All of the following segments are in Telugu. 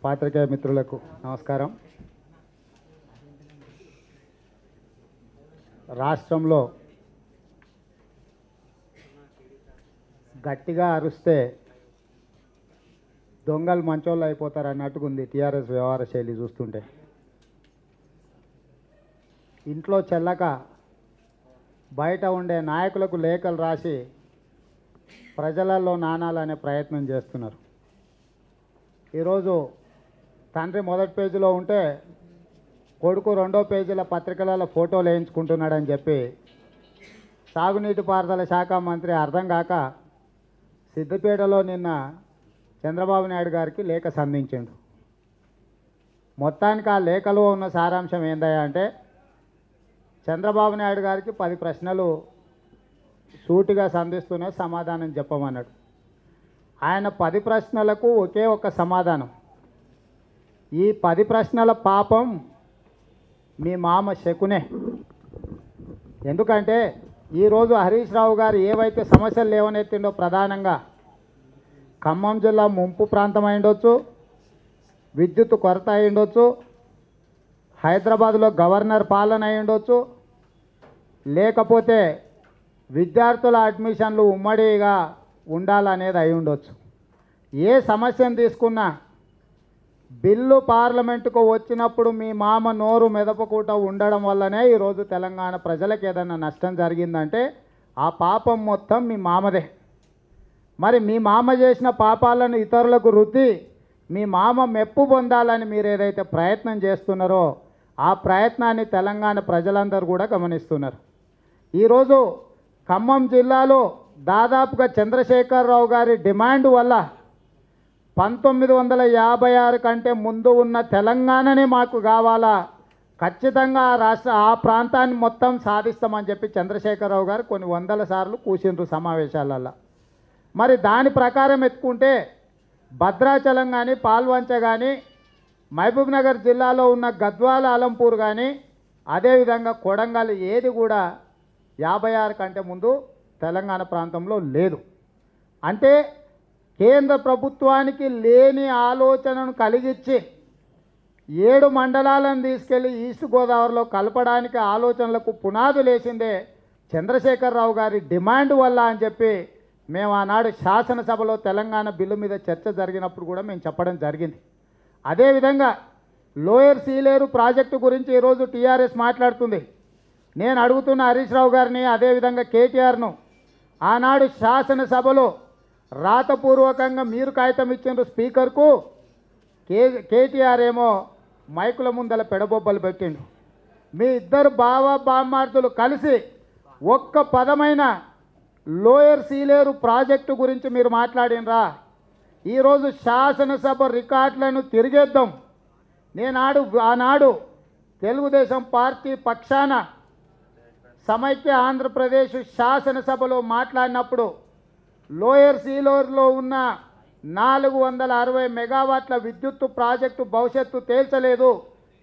పాత్రికేయ మిత్రులకు నమస్కారం. రాష్ట్రంలో గట్టిగా అరుస్తే దొంగలు మంచోళ్ళు అయిపోతారు అన్నట్టుగా ఉంది టీఆర్ఎస్ వ్యవహార శైలి చూస్తుంటే. ఇంట్లో చెల్లక బయట ఉండే నాయకులకు లేఖలు రాసి ప్రజలలో నానాలనే ప్రయత్నం చేస్తున్నారు. ఈరోజు తండ్రి మొదటి పేజీలో ఉంటే కొడుకు రెండో పేజీల పత్రికలలో ఫోటోలు వేయించుకుంటున్నాడని చెప్పి సాగునీటి పారుదల శాఖ మంత్రి అర్థం కాక సిద్దిపేటలో నిన్న చంద్రబాబు నాయుడు గారికి లేఖ సంధించిండు. మొత్తానికి ఆ లేఖలో ఉన్న సారాంశం ఏందయ్యా అంటే, చంద్రబాబు నాయుడు గారికి 10 ప్రశ్నలు సూటిగా సంధిస్తూనే సమాధానం చెప్పమన్నాడు. ఆయన 10 ప్రశ్నలకు ఒకే ఒక్క సమాధానం. ఈ 10 ప్రశ్నల పాపం మీ మామ శకునే. ఎందుకంటే ఈరోజు హరీష్ రావు గారు ఏవైతే సమస్యలు లేవనెత్తిండో, ప్రధానంగా ఖమ్మం జిల్లా ముంపు ప్రాంతం అయిండొచ్చు, విద్యుత్ కొరత అయిండొచ్చు, హైదరాబాద్లో గవర్నర్ పాలన అయిండొచ్చు, లేకపోతే విద్యార్థుల అడ్మిషన్లు ఉమ్మడిగా ఉండాలనేది అయి ఉండొచ్చు. ఏ సమస్యను తీసుకున్నా బిల్లు పార్లమెంటుకు వచ్చినప్పుడు మీ మామ నోరు మెదపకుండా ఉండడం వల్లనే ఈరోజు తెలంగాణ ప్రజలకు ఏదైనా నష్టం జరిగిందంటే ఆ పాపం మొత్తం మీ మామదే. మరి మీ మామ చేసిన పాపాలను ఇతరులకు రుద్ది మీ మామ మెప్పు పొందాలని మీరు ఏదైతే ప్రయత్నం చేస్తున్నారో ఆ ప్రయత్నాన్ని తెలంగాణ ప్రజలందరూ కూడా గమనిస్తున్నారు. ఈరోజు ఖమ్మం జిల్లాలో దాదాపుగా చంద్రశేఖరరావు గారి డిమాండ్ వల్ల 1956 కంటే ముందు ఉన్న తెలంగాణనే మాకు కావాలా, ఖచ్చితంగా ఆ ప్రాంతాన్ని మొత్తం సాధిస్తామని చెప్పి చంద్రశేఖరరావు గారు కొన్ని వందల సార్లు కూర్చుండ్రు సమావేశాలల్లో. మరి దాని ప్రకారం ఎత్తుకుంటే భద్రాచలం కానీ, పాల్వంచ కానీ, మహబూబ్ నగర్ జిల్లాలో ఉన్న గద్వాల, అలంపూర్ కానీ, అదేవిధంగా కొడంగల్ ఏది కూడా 56 కంటే ముందు తెలంగాణ ప్రాంతంలో లేదు. అంటే కేంద్ర ప్రభుత్వానికి లేని ఆలోచనను కలిగించి 7 మండలాలను తీసుకెళ్లి ఈస్ట్ గోదావరిలో కలపడానికి ఆలోచనలకు పునాదులు వేసిందే చంద్రశేఖరరావు గారి డిమాండ్ వల్ల అని చెప్పి మేము ఆనాడు శాసనసభలో తెలంగాణ బిల్లు మీద చర్చ జరిగినప్పుడు కూడా మేము చెప్పడం జరిగింది. అదేవిధంగా లోయర్ సీలేరు ప్రాజెక్టు గురించి ఈరోజు టీఆర్ఎస్ మాట్లాడుతుంది. నేను అడుగుతున్న హరీష్ రావు గారిని, అదేవిధంగా కేటీఆర్ను, ఆనాడు శాసనసభలో రాతపూర్వకంగా మీరు కాగితం ఇచ్చిండ్రు స్పీకర్కు, కేటీఆర్ ఏమో మైకుల ముందల పెడబొబ్బలు పెట్టిండు. మీ ఇద్దరు బామ్మార్దులు కలిసి ఒక్క పదమైన లోయర్ సీలేరు ప్రాజెక్టు గురించి మీరు మాట్లాడినరా? ఈరోజు శాసనసభ రికార్డులను తిరిగేద్దాం. ఆనాడు తెలుగుదేశం పార్టీ పక్షాన సమైక్య ఆంధ్రప్రదేశ్ శాసనసభలో మాట్లాడినప్పుడు లోయర్ సీలేరులో ఉన్న 460 మెగావాట్ల విద్యుత్తు ప్రాజెక్టు భవిష్యత్తు తేల్చలేదు,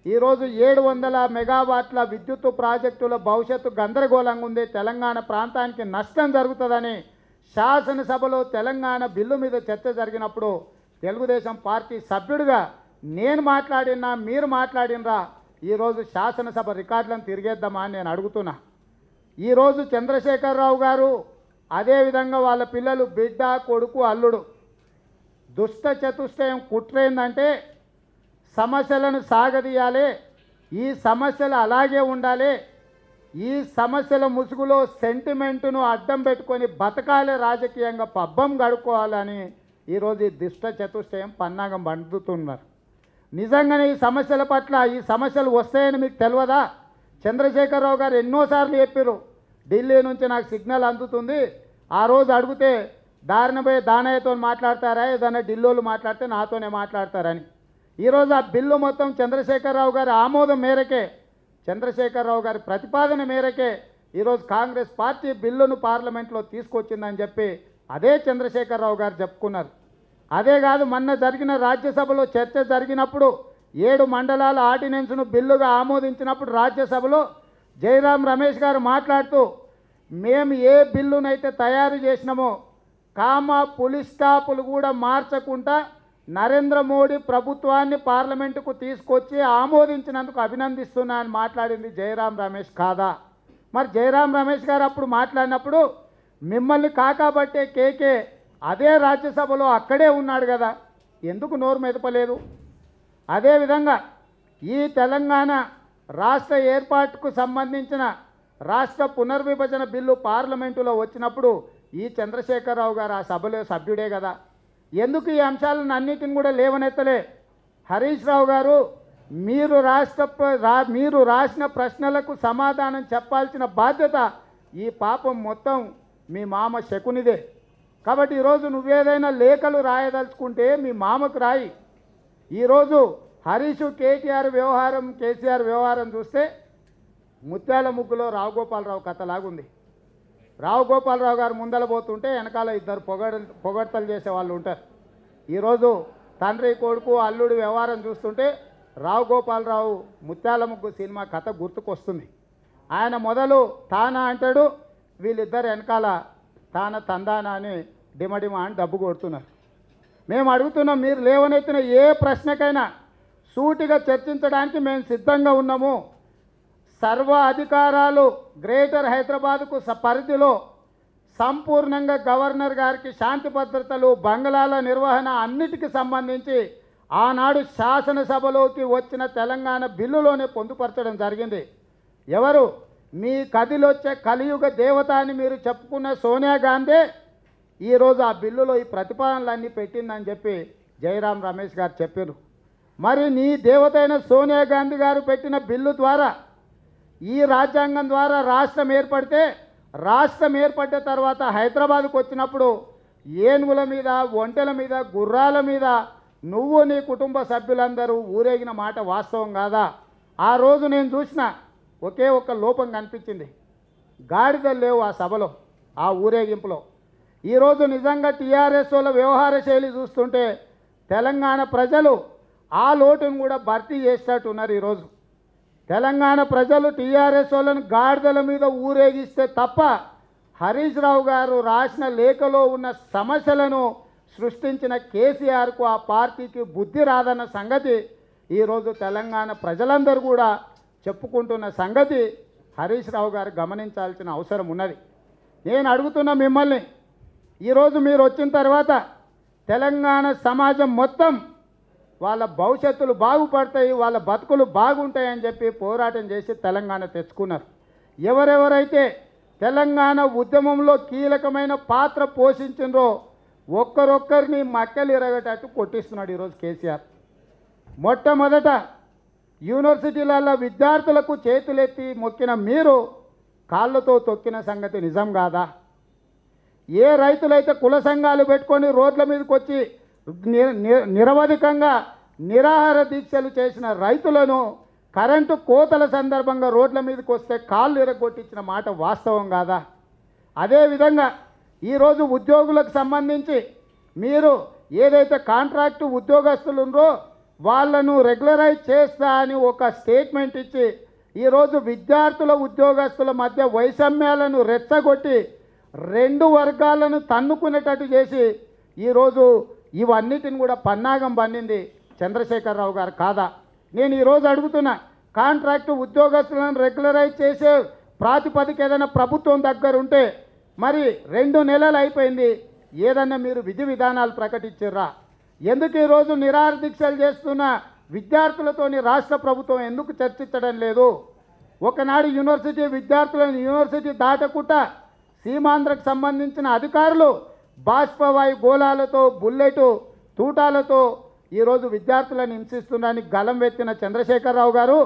ఈరోజు 700 మెగావాట్ల విద్యుత్తు ప్రాజెక్టుల భవిష్యత్తు గందరగోళంగా ఉంది, తెలంగాణ ప్రాంతానికి నష్టం జరుగుతుందని శాసనసభలో తెలంగాణ బిల్లు మీద చర్చ జరిగినప్పుడు తెలుగుదేశం పార్టీ సభ్యుడిగా నేను మాట్లాడినా, మీరు మాట్లాడినరా? ఈరోజు శాసనసభ రికార్డులను తిరిగేద్దామా అని నేను అడుగుతున్నా. ఈరోజు చంద్రశేఖరరావు గారు, అదేవిధంగా వాళ్ళ పిల్లలు, బిడ్డ, కొడుకు, అల్లుడు దుష్ట చతుష్టయం కుట్రేందంటే సమస్యలను సాగదీయాలి, ఈ సమస్యలు అలాగే ఉండాలి, ఈ సమస్యల ముసుగులో సెంటిమెంటును అడ్డం పెట్టుకొని బతకాలే, రాజకీయంగా పబ్బం గడుపుకోవాలని ఈరోజు ఈ దుష్ట చతుష్టయం పన్నాగం పండుతున్నారు. నిజంగానే ఈ సమస్యల పట్ల, ఈ సమస్యలు వస్తాయని మీకు తెలియదా? చంద్రశేఖరరావు గారు ఎన్నోసార్లు చెప్పారు, ఢిల్లీ నుంచి నాకు సిగ్నల్ అందుతుంది, ఆ రోజు అడిగితే దారిన పోయి దానయ్యతో మాట్లాడతారా, ఏదైనా ఢిల్లీలో మాట్లాడితే నాతోనే మాట్లాడతారని. ఈరోజు ఆ బిల్లు మొత్తం చంద్రశేఖరరావు గారి ఆమోదం మేరకే, చంద్రశేఖరరావు గారి ప్రతిపాదన మేరకే ఈరోజు కాంగ్రెస్ పార్టీ బిల్లును పార్లమెంట్లో తీసుకొచ్చిందని చెప్పి అదే చంద్రశేఖరరావు గారు చెప్పుకున్నారు. అదే కాదు, మొన్న జరిగిన రాజ్యసభలో చర్చ జరిగినప్పుడు 7 మండలాల ఆర్డినెన్స్ను బిల్లుగా ఆమోదించినప్పుడు రాజ్యసభలో జయరాం రమేష్ గారు మాట్లాడుతూ, మేము ఏ బిల్లునైతే తయారు చేసినామో కామా పులి స్టాపులు కూడా మార్చకుండా నరేంద్ర మోడీ ప్రభుత్వాన్ని పార్లమెంటుకు తీసుకొచ్చి ఆమోదించినందుకు అభినందిస్తున్నా అని మాట్లాడింది జయరాం రమేష్ కాదా? మరి జయరాం రమేష్ గారు అప్పుడు మాట్లాడినప్పుడు మిమ్మల్ని కాకాబట్టే కేకే అదే రాజ్యసభలో అక్కడే ఉన్నాడు కదా, ఎందుకు నోరు మెదపలేదు? అదేవిధంగా ఈ తెలంగాణ రాష్ట్ర ఏర్పాటుకు సంబంధించిన రాష్ట్ర పునర్విభజన బిల్లు పార్లమెంటులో వచ్చినప్పుడు ఈ చంద్రశేఖరరావు గారు ఆ సభలో సభ్యుడే కదా, ఎందుకు ఈ అంశాలను అన్నిటిని కూడా లేవనెత్తలే? హరీష్ రావు గారు మీరు రాసిన ప్రశ్నలకు సమాధానం చెప్పాల్సిన బాధ్యత ఈ పాపం మొత్తం మీ మామ శకునిదే. కాబట్టి ఈరోజు నువ్వేదైనా లేఖలు రాయదలుచుకుంటే మీ మామకు రాయి. ఈరోజు హరీష్ కేటీఆర్ వ్యవహారం కేసీఆర్ వ్యవహారం చూస్తే ముత్యాల ముగ్గులో రావుగోపాలరావు కథలాగుంది. రావుగోపాలరావు గారు ముందల పోతుంటే వెనకాల ఇద్దరు పొగడ్తలు చేసే వాళ్ళు ఉంటారు. ఈరోజు తండ్రి కొడుకు అల్లుడు వ్యవహారం చూస్తుంటే రావుగోపాలరావు ముత్యాల ముగ్గు సినిమా కథ గుర్తుకొస్తుంది. ఆయన మొదలు తానా అంటాడు, వీళ్ళిద్దరు వెనకాల తాన తందానా అని డిమడిమ అని డబ్బు కొడుతున్నారు. మేము అడుగుతున్నాం, మీరు లేవనెత్తిన ఏ ప్రశ్నకైనా సూటిగా చర్చించడానికి మేము సిద్ధంగా ఉన్నాము. సర్వ అధికారాలు గ్రేటర్ హైదరాబాద్కు పరిధిలో సంపూర్ణంగా గవర్నర్ గారికి శాంతి భద్రతలు బంగ్లాల నిర్వహణ అన్నిటికీ సంబంధించి ఆనాడు శాసనసభలోకి వచ్చిన తెలంగాణ బిల్లులోనే పొందుపరచడం జరిగింది. ఎవరు మీ కదిలొచ్చే కలియుగ దేవత అని మీరు చెప్పుకున్న సోనియా గాంధీ ఈరోజు ఆ బిల్లులో ఈ ప్రతిపాదనలన్నీ పెట్టిందని చెప్పి జయరాం రమేష్ గారు చెప్పారు. మరి నీ దేవత అయిన సోనియా గాంధీ గారు పెట్టిన బిల్లు ద్వారా ఈ రాజ్యాంగం ద్వారా రాష్ట్రం ఏర్పడితే, రాష్ట్రం ఏర్పడ్డ తర్వాత హైదరాబాద్కు వచ్చినప్పుడు ఏనుగుల మీద ఒంటెల మీద గుర్రాల మీద నువ్వు నీ కుటుంబ సభ్యులందరూ ఊరేగిన మాట వాస్తవం కాదా? ఆ రోజు నేను చూసిన ఒకే ఒక్క లోపం కనిపించింది, గాడిదలు లేవు ఆ సభలో, ఆ ఊరేగింపులో. ఈరోజు నిజంగా టీఆర్ఎస్ వాళ్ళ వ్యవహార శైలి చూస్తుంటే తెలంగాణ ప్రజలు ఆ లోటును కూడా భర్తీ చేసేటట్టున్నారు. ఈరోజు తెలంగాణ ప్రజలు టీఆర్ఎస్ వాళ్ళను గాడిదల మీద ఊరేగిస్తే తప్ప హరీష్ రావు గారు రాసిన లేఖలో ఉన్న సమస్యలను సృష్టించిన కేసీఆర్కు ఆ పార్టీకి బుద్ధి రాదన్న సంగతి ఈరోజు తెలంగాణ ప్రజలందరూ కూడా చెప్పుకుంటున్న సంగతి హరీష్ రావు గారు గమనించాల్సిన అవసరం ఉన్నది. నేను అడుగుతున్న మిమ్మల్ని, ఈరోజు మీరు వచ్చిన తర్వాత తెలంగాణ సమాజం మొత్తం వాళ్ళ భవిష్యత్తులు బాగుపడతాయి, వాళ్ళ బతుకులు బాగుంటాయని చెప్పి పోరాటం చేసి తెలంగాణ తెచ్చుకున్నారు. ఎవరెవరైతే తెలంగాణ ఉద్యమంలో కీలకమైన పాత్ర పోషించిండ్రో ఒక్కరొక్కరిని మక్కలు ఇరగటట్టు కొట్టిస్తున్నాడు ఈరోజు కేసీఆర్. మొట్టమొదట యూనివర్సిటీలలో విద్యార్థులకు చేతులెత్తి మొక్కిన మీరు కాళ్ళతో తొక్కిన సంగతి నిజం కాదా? ఏ రైతులైతే కుల సంఘాలు పెట్టుకొని రోడ్ల మీదకి వచ్చి నిరవధికంగా నిరాహార దీక్షలు చేసిన రైతులను కరెంటు కోతల సందర్భంగా రోడ్ల మీదకి వస్తే కాళ్ళు ఇరగొట్టించిన మాట వాస్తవం కాదా? అదేవిధంగా ఈరోజు ఉద్యోగులకు సంబంధించి మీరు ఏదైతే కాంట్రాక్టు ఉద్యోగస్తులు ఉన్నారో వాళ్ళను రెగ్యులరైజ్ చేస్తా అని ఒక స్టేట్మెంట్ ఇచ్చి ఈరోజు విద్యార్థుల ఉద్యోగస్తుల మధ్య వైషమ్యాలను రెచ్చగొట్టి రెండు వర్గాలను తన్నుకునేటట్టు చేసి ఈరోజు ఇవన్నిటిని కూడా పన్నాగం పన్నింది చంద్రశేఖరరావు గారు కాదా? నేను ఈరోజు అడుగుతున్నా, కాంట్రాక్టు ఉద్యోగస్తులను రెగ్యులరైజ్ చేసే ప్రాతిపదిక ఏదైనా ప్రభుత్వం దగ్గర ఉంటే మరి 2 నెలలు అయిపోయింది, ఏదన్నా మీరు విధి విధానాలు ప్రకటించారా? ఎందుకు ఈరోజు నిరాహార దీక్షలు చేస్తున్న విద్యార్థులతోని రాష్ట్ర ప్రభుత్వం ఎందుకు చర్చించడం లేదు? ఒకనాడు యూనివర్సిటీ విద్యార్థులను యూనివర్సిటీ దాటకుండా సీమాంధ్రకు సంబంధించిన అధికారులు బాష్పవాయు గోళాలతో బుల్లెట్ తూటాలతో ఈరోజు విద్యార్థులను హింసిస్తున్నానికి గలం వెత్తిన చంద్రశేఖరరావు గారు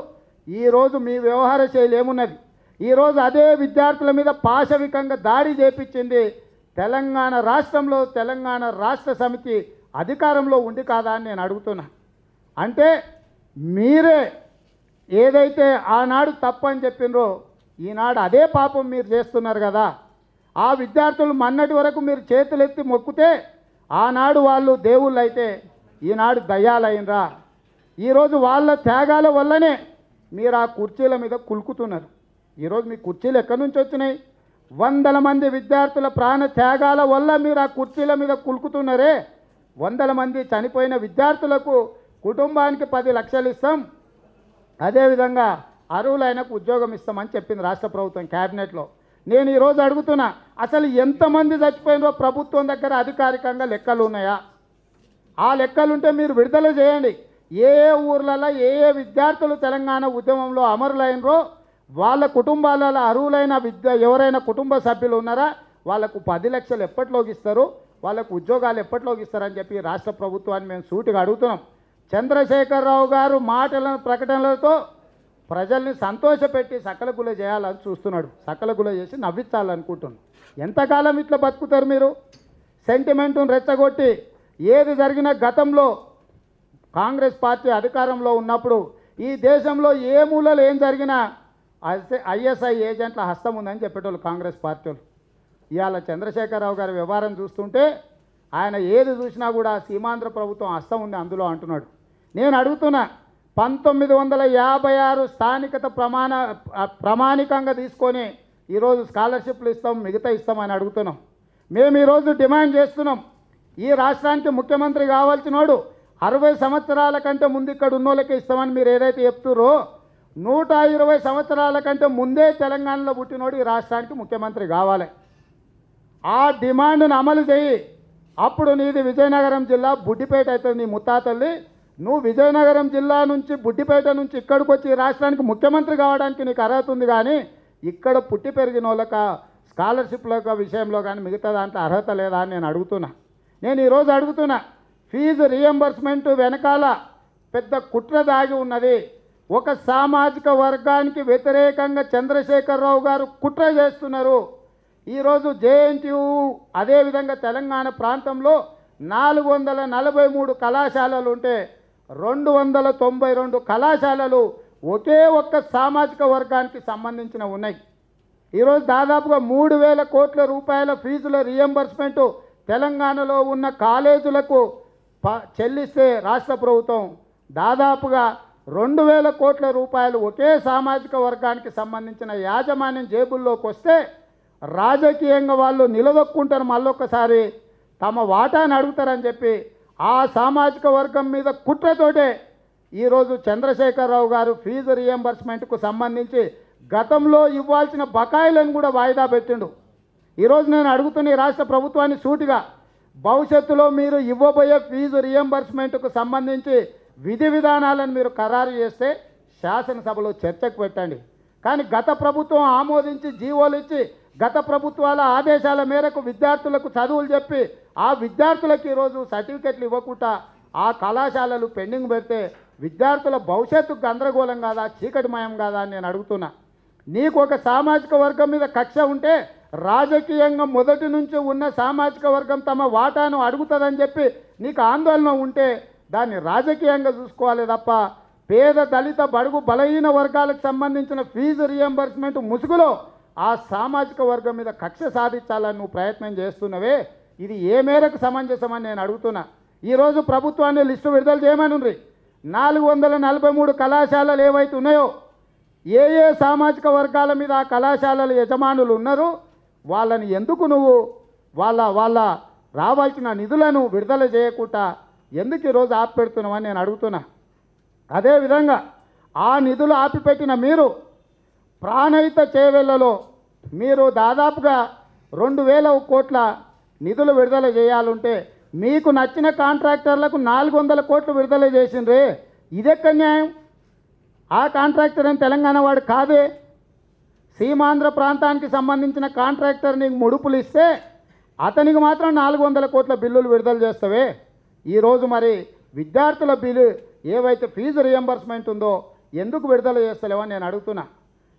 ఈరోజు మీ వ్యవహార శైలి ఏమున్నది? ఈరోజు అదే విద్యార్థుల మీద పాశవికంగా దాడి చేపించింది తెలంగాణ రాష్ట్రంలో తెలంగాణ రాష్ట్ర సమితి అధికారంలో ఉండి కాదా అని నేను అడుగుతున్నా. అంటే మీరే ఏదైతే ఆనాడు తప్పని చెప్పినరో ఈనాడు అదే పాపం మీరు చేస్తున్నారు కదా. ఆ విద్యార్థులు మొన్నటి వరకు మీరు చేతులెత్తి మొక్కితే ఆనాడు వాళ్ళు దేవుళ్ళు అయితే ఈనాడు దయ్యాలైనరా. ఈరోజు వాళ్ళ త్యాగాల వల్లనే మీరు ఆ కుర్చీల మీద కులుకుతున్నారు. ఈరోజు మీ కుర్చీలు ఎక్కడి నుంచి వచ్చినాయి? 100 మంది విద్యార్థుల ప్రాణ త్యాగాల వల్ల మీరు ఆ కుర్చీల మీద కులుకుతున్నారే. వందల మంది చనిపోయిన విద్యార్థులకు కుటుంబానికి 10 లక్షలు ఇస్తాం, అదేవిధంగా అర్హులైనకు ఉద్యోగం ఇస్తామని చెప్పింది రాష్ట్ర ప్రభుత్వం క్యాబినెట్లో. నేను ఈరోజు అడుగుతున్నా, అసలు ఎంతమంది చచ్చిపోయినో ప్రభుత్వం దగ్గర అధికారికంగా లెక్కలు ఉన్నాయా? ఆ లెక్కలుంటే మీరు విడుదల చేయండి. ఏ ఏ ఊర్లలో ఏ ఏ విద్యార్థులు తెలంగాణ ఉద్యమంలో అమరులైనరో వాళ్ళ కుటుంబాలలో అర్హులైన ఎవరైనా కుటుంబ సభ్యులు ఉన్నారా, వాళ్ళకు 10 లక్షలు ఎప్పటిలోకి ఇస్తారు, వాళ్ళకు ఉద్యోగాలు ఎప్పటిలోకి ఇస్తారని చెప్పి రాష్ట్ర ప్రభుత్వాన్ని మేము సూటిగా అడుగుతున్నాం. చంద్రశేఖరరావు గారు ప్రకటనలతో ప్రజల్ని సంతోషపెట్టి సకలగుల చేయాలని చూస్తున్నాడు. సకలగుల చేసి నవ్వించాలనుకుంటున్నాడు. ఎంతకాలం ఇట్లా బతుకుతారు మీరు? సెంటిమెంటును రెచ్చగొట్టి ఏది జరిగినా గతంలో కాంగ్రెస్ పార్టీ అధికారంలో ఉన్నప్పుడు ఈ దేశంలో ఏ మూలలో ఏం జరిగినా ఐఎస్ఐ ఏజెంట్ల హస్తం ఉందని చెప్పేటోళ్ళు కాంగ్రెస్ పార్టీ వాళ్ళు. ఇవాళ చంద్రశేఖరరావు గారి వ్యవహారం చూస్తుంటే ఆయన ఏది చూసినా కూడా సీమాంధ్ర ప్రభుత్వం హస్తం ఉంది అందులో అంటున్నాడు. నేను అడుగుతున్నా, 1956 స్థానికత ప్రామాణికంగా తీసుకొని ఈరోజు స్కాలర్షిప్లు ఇస్తాం, మిగతా ఇస్తామని అడుగుతున్నాం. మేము ఈరోజు డిమాండ్ చేస్తున్నాం, ఈ రాష్ట్రానికి ముఖ్యమంత్రి కావాల్సినోడు 60 సంవత్సరాల కంటే ముందు ఇక్కడ ఉన్నోళ్ళకే ఇస్తామని మీరు ఏదైతే చెప్తురో, 120 సంవత్సరాల కంటే ముందే తెలంగాణలో పుట్టినోడు ఈ రాష్ట్రానికి ముఖ్యమంత్రి కావాలి. ఆ డిమాండ్ను అమలు చేయి. అప్పుడు నీది విజయనగరం జిల్లా బుడ్డిపేట అవుతుంది. నీ ముత్తాతల్లి నువ్వు విజయనగరం జిల్లా నుంచి బుడ్డిపేట నుంచి ఇక్కడికి వచ్చి రాష్ట్రానికి ముఖ్యమంత్రి కావడానికి నీకు అర్హత ఉంది, కానీ ఇక్కడ పుట్టి పెరిగిన వాళ్ళకి స్కాలర్షిప్ల విషయంలో కానీ మిగతా దాంట్లో అర్హత లేదా అని నేను అడుగుతున్నా. నేను ఈరోజు అడుగుతున్నా, ఫీజు రియంబర్స్మెంట్ వెనకాల పెద్ద కుట్ర దాగి ఉన్నది. ఒక సామాజిక వర్గానికి వ్యతిరేకంగా చంద్రశేఖరరావు గారు కుట్ర చేస్తున్నారు. ఈరోజు జేఎన్టీయూ అదేవిధంగా తెలంగాణ ప్రాంతంలో 443 కళాశాలలు ఉంటే 292 కళాశాలలు ఒకే ఒక్క సామాజిక వర్గానికి సంబంధించిన ఉన్నాయి. ఈరోజు దాదాపుగా 3,000 కోట్ల రూపాయల ఫీజుల రియంబర్స్మెంటు తెలంగాణలో ఉన్న కాలేజీలకు చెల్లిస్తే రాష్ట్ర ప్రభుత్వం దాదాపుగా 2,000 కోట్ల రూపాయలు ఒకే సామాజిక వర్గానికి సంబంధించిన యాజమాన్యం జేబుల్లోకి వస్తే రాజకీయంగా వాళ్ళు నిలదొక్కుంటారు, మళ్ళొక్కసారి తమ వాటాను అడుగుతారని చెప్పి ఆ సామాజిక వర్గం మీద కుట్రతోటే ఈరోజు చంద్రశేఖరరావు గారు ఫీజు రియంబర్స్మెంట్కు సంబంధించి గతంలో ఇవ్వాల్సిన బకాయిలను కూడా వాయిదా పెట్టిండు. ఈరోజు నేను అడుగుతున్న ఈ రాష్ట్ర ప్రభుత్వాన్ని సూటిగా, భవిష్యత్తులో మీరు ఇవ్వబోయే ఫీజు రియంబర్స్మెంట్కు సంబంధించి విధి విధానాలను మీరు ఖరారు చేస్తే శాసనసభలో చర్చకు పెట్టండి. కానీ గత ప్రభుత్వం ఆమోదించి జీవోలు ఇచ్చి గత ప్రభుత్వాల ఆదేశాల మేరకు విద్యార్థులకు చదువులు చెప్పి ఆ విద్యార్థులకు ఈరోజు సర్టిఫికెట్లు ఇవ్వకుండా ఆ కళాశాలలు పెండింగ్ పెడితే విద్యార్థుల భవిష్యత్తు గందరగోళం కాదా, చీకటిమయం కాదా అని నేను అడుగుతున్నా. నీకు ఒక సామాజిక వర్గం మీద కక్ష ఉంటే రాజకీయంగా మొదటి నుంచి ఉన్న సామాజిక వర్గం తమ వాటాను అడుగుతుందని చెప్పి నీకు ఆందోళన ఉంటే దాన్ని రాజకీయంగా చూసుకోవాలి తప్ప పేద దళిత బడుగు బలహీన వర్గాలకు సంబంధించిన ఫీజు రియంబర్స్మెంట్ ముసుగులో ఆ సామాజిక వర్గం మీద కక్ష సాధించాలని నువ్వు ప్రయత్నం చేస్తున్నవే, ఇది ఏ మేరకు సమంజసమని నేను అడుగుతున్నా. ఈరోజు ప్రభుత్వాన్ని లిస్టు విడుదల చేయమని ఉంది. 443 కళాశాలలు ఏవైతే ఉన్నాయో ఏ ఏ సామాజిక వర్గాల మీద ఆ కళాశాలల యజమానులు ఉన్నారు, వాళ్ళని ఎందుకు నువ్వు వాళ్ళ రావాల్సిన నిధులను విడుదల చేయకుండా ఎందుకు ఈరోజు ఆపిపెడుతున్నామని నేను అడుగుతున్నా. అదేవిధంగా ఆ నిధులు ఆపిపెట్టిన మీరు ప్రాణహిత చేవెళ్లలో మీరు దాదాపుగా 2,000 కోట్ల నిధులు విడుదల చేయాలంటే మీకు నచ్చిన కాంట్రాక్టర్లకు 400 కోట్లు విడుదల చేసిండ్రే, ఇదెక్కడ న్యాయం? ఆ కాంట్రాక్టర్ అని తెలంగాణ వాడు కాదే. సీమాంధ్ర ప్రాంతానికి సంబంధించిన కాంట్రాక్టర్ నీకు ముడుపులు ఇస్తే అతనికి మాత్రం 400 కోట్ల బిల్లులు విడుదల చేస్తావే. ఈరోజు మరి విద్యార్థుల బిల్లు ఏవైతే ఫీజు రియంబర్స్మెంట్ ఉందో ఎందుకు విడుదల చేస్తలేవని నేను అడుగుతున్నా.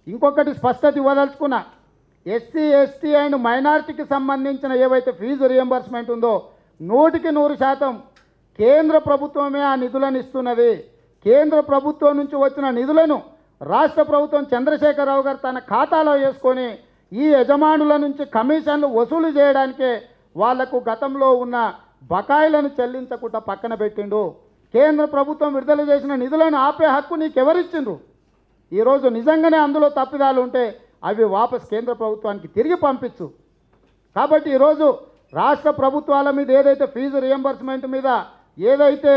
ఇంకొకటి స్పష్టత ఇవ్వదలుచుకున్నా, ఎస్సీ ఎస్టీ అండ్ మైనారిటీకి సంబంధించిన ఏవైతే ఫీజు రియంబర్స్మెంట్ ఉందో 100% కేంద్ర ప్రభుత్వమే ఆ నిధులను ఇస్తున్నది. కేంద్ర ప్రభుత్వం నుంచి వచ్చిన నిధులను రాష్ట్ర ప్రభుత్వం చంద్రశేఖరరావు గారు తన ఖాతాలో వేసుకొని ఈ యజమానుల నుంచి కమిషన్లు వసూలు చేయడానికే వాళ్లకు గతంలో ఉన్న బకాయిలను చెల్లించకుండా పక్కన పెట్టిండు. కేంద్ర ప్రభుత్వం విడుదల చేసిన నిధులను ఆపే హక్కు నీకెవరిచ్చిండ్రు? ఈరోజు నిజంగానే అందులో తప్పిదాలు ఉంటే అవి వాపస్ కేంద్ర ప్రభుత్వానికి తిరిగి పంపించు. కాబట్టి ఈరోజు రాష్ట్ర ప్రభుత్వాల మీద ఏదైతే ఫీజు రియంబర్స్మెంట్ మీద ఏదైతే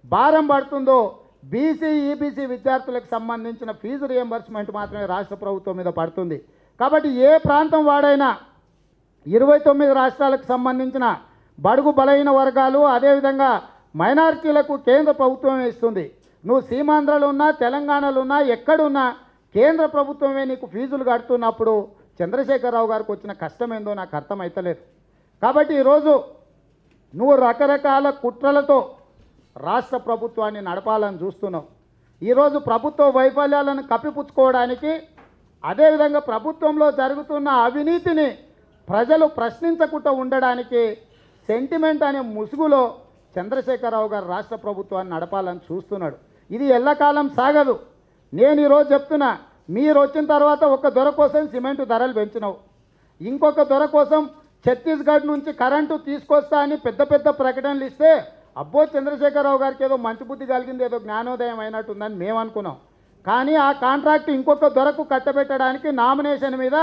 భారం పడుతుందో బీసీ ఈబీసీ విద్యార్థులకు సంబంధించిన ఫీజు రియంబర్స్మెంట్ మాత్రమే రాష్ట్ర ప్రభుత్వం మీద పడుతుంది. కాబట్టి ఏ ప్రాంతం వాడైనా 29 రాష్ట్రాలకు సంబంధించిన బడుగు బలహీన వర్గాలు అదేవిధంగా మైనారిటీలకు కేంద్ర ప్రభుత్వమే ఇస్తుంది. నువ్వు సీమాంధ్రలో ఉన్నా తెలంగాణలో ఉన్నా ఎక్కడున్నా కేంద్ర ప్రభుత్వమే నీకు ఫీజులు కడుతున్నప్పుడు చంద్రశేఖరరావు గారికి వచ్చిన కష్టం ఏందో నాకు అర్థమవుతలేదు. కాబట్టి ఈరోజు నువ్వు రకరకాల కుట్రలతో రాష్ట్ర ప్రభుత్వాన్ని నడపాలని చూస్తున్నావు. ఈరోజు ప్రభుత్వ వైఫల్యాలను కప్పిపుచ్చుకోవడానికి అదేవిధంగా ప్రభుత్వంలో జరుగుతున్న అవినీతిని ప్రజలు ప్రశ్నించకుండా ఉండడానికి సెంటిమెంట్ అనే ముసుగులో చంద్రశేఖరరావు గారు రాష్ట్ర ప్రభుత్వాన్ని నడపాలని చూస్తున్నాడు. ఇది ఎల్లకాలం సాగదు. నేను ఈరోజు చెప్తున్నా, మీరు వచ్చిన తర్వాత ఒక దొర కోసం సిమెంటు ధరలు పెంచినావు, ఇంకొక దొర కోసం ఛత్తీస్గఢ్ నుంచి కరెంటు తీసుకొస్తా అని పెద్ద పెద్ద ప్రకటనలు ఇస్తే అబ్బో చంద్రశేఖరరావు గారికి ఏదో మంచి బుద్ధి కలిగింది, ఏదో జ్ఞానోదయం అయినట్టుందని మేము అనుకున్నాం. కానీ ఆ కాంట్రాక్ట్ ఇంకొక దొరకు కట్టబెట్టడానికి నామినేషన్ మీద